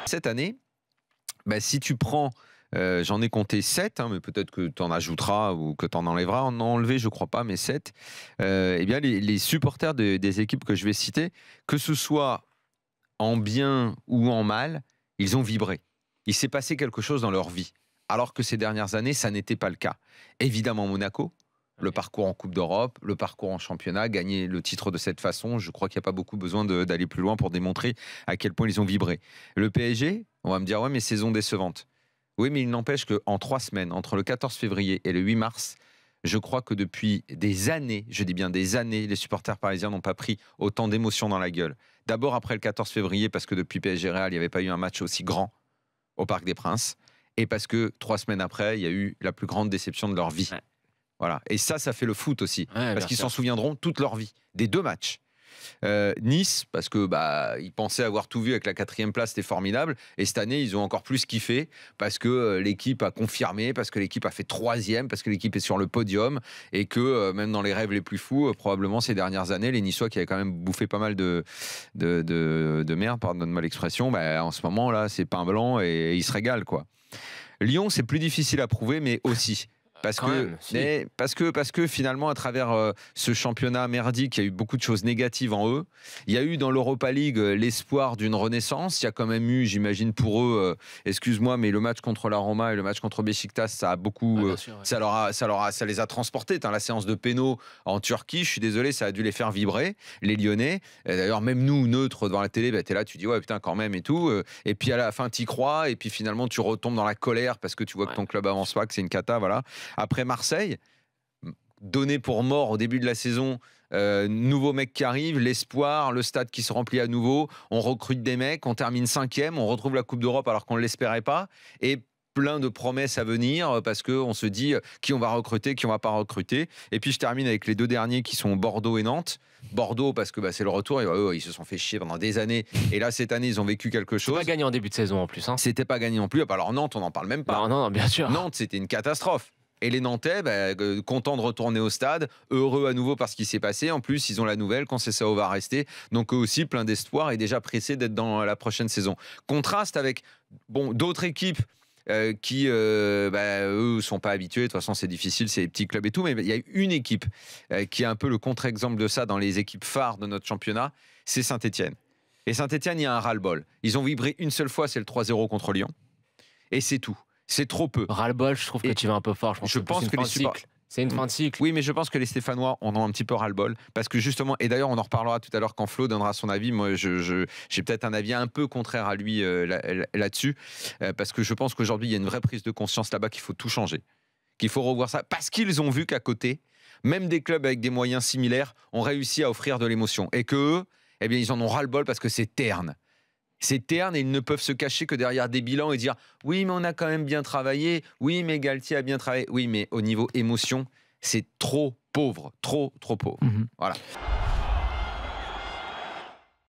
Cette année, bah, si tu prends, j'en ai compté 7, hein, mais peut-être que tu en ajouteras ou que tu en enlèveras. En enlever, je ne crois pas, mais 7. Eh bien, les supporters des équipes que je vais citer, que ce soit en bien ou en mal, ils ont vibré. Il s'est passé quelque chose dans leur vie. Alors que ces dernières années, ça n'était pas le cas. Évidemment, Monaco, le parcours en Coupe d'Europe, le parcours en championnat, gagner le titre de cette façon, je crois qu'il n'y a pas beaucoup besoin d'aller plus loin pour démontrer à quel point ils ont vibré. Le PSG, on va me dire, ouais, mais saison décevante. Oui, mais il n'empêche qu'en 3 semaines, entre le 14 février et le 8 mars, je crois que depuis des années, je dis bien des années, les supporters parisiens n'ont pas pris autant d'émotions dans la gueule. D'abord après le 14 février, parce que depuis PSG Real, il n'y avait pas eu un match aussi grand au Parc des Princes. Et parce que 3 semaines après, il y a eu la plus grande déception de leur vie. Ouais. Voilà. Et ça fait le foot aussi. Ouais, parce qu'ils s'en souviendront toute leur vie. Des 2 matchs. Nice, parce que ils pensaient avoir tout vu avec la 4e place, c'était formidable. Et cette année, ils ont encore plus kiffé parce que l'équipe a confirmé, parce que l'équipe a fait 3e, parce que l'équipe est sur le podium et que même dans les rêves les plus fous, probablement ces dernières années, les Niçois qui avaient quand même bouffé pas mal de merde, pardonne-moi l'expression, en ce moment là, c'est pain blanc et ils se régalent quoi. Lyon, c'est plus difficile à prouver, mais aussi. Parce que finalement, à travers ce championnat merdique, il y a eu beaucoup de choses négatives en eux. Il y a eu dans l'Europa League l'espoir d'une renaissance. Il y a quand même eu, j'imagine pour eux, excuse-moi, mais le match contre la Roma et le match contre Beşiktaş, ça a beaucoup, ça les a transportés. La séance de pénaux en Turquie, je suis désolé, ça a dû les faire vibrer, les Lyonnais. D'ailleurs, même nous, neutres devant la télé, t'es là, tu dis ouais putain quand même et tout. Et puis à la fin, t'y crois, et puis finalement, tu retombes dans la colère parce que tu vois que ton club avance pas, que c'est une cata, voilà. Après Marseille, donné pour mort au début de la saison, nouveau mec qui arrive, l'espoir, le stade qui se remplit à nouveau, on recrute des mecs, on termine 5e, on retrouve la Coupe d'Europe alors qu'on ne l'espérait pas, et plein de promesses à venir parce qu'on se dit qui on va recruter, qui on va pas recruter. Et puis je termine avec les 2 derniers qui sont Bordeaux et Nantes. Bordeaux parce que c'est le retour, et ils se sont fait chier pendant des années, et là cette année ils ont vécu quelque chose. C'était pas gagné en début de saison en plus. C'était pas gagné non plus. Alors Nantes on n'en parle même pas. Non, bien sûr. Nantes c'était une catastrophe. Et les Nantais, contents de retourner au stade, heureux à nouveau par ce qui s'est passé. En plus, ils ont la nouvelle qu'on Conceição va rester. Donc eux aussi, plein d'espoir et déjà pressés d'être dans la prochaine saison. Contraste avec d'autres équipes qui, eux, sont pas habitués. De toute façon, c'est difficile, c'est les petits clubs et tout. Mais il y a une équipe qui est un peu le contre-exemple de ça dans les équipes phares de notre championnat, c'est Saint-Etienne. Et Saint-Etienne, il y a un ras-le-bol. Ils ont vibré une seule fois, c'est le 3-0 contre Lyon. Et c'est tout. C'est trop peu. Ras-le-bol, je trouve que tu vas un peu fort. Je pense que c'est une fin de cycle. Oui, mais je pense que les Stéphanois en ont un petit peu ras-le-bol. Parce que justement, et d'ailleurs, on en reparlera tout à l'heure quand Flo donnera son avis. Moi, j'ai peut-être un avis un peu contraire à lui là-dessus. Parce que je pense qu'aujourd'hui, il y a une vraie prise de conscience là-bas qu'il faut tout changer. Qu'il faut revoir ça. Parce qu'ils ont vu qu'à côté, même des clubs avec des moyens similaires ont réussi à offrir de l'émotion. Et qu'eux, eh bien, ils en ont ras-le-bol parce que c'est terne. C'est terne et ils ne peuvent se cacher que derrière des bilans et dire « Oui, mais on a quand même bien travaillé. Oui, mais Galtier a bien travaillé. » Oui, mais au niveau émotion, c'est trop pauvre. Trop pauvre. Voilà.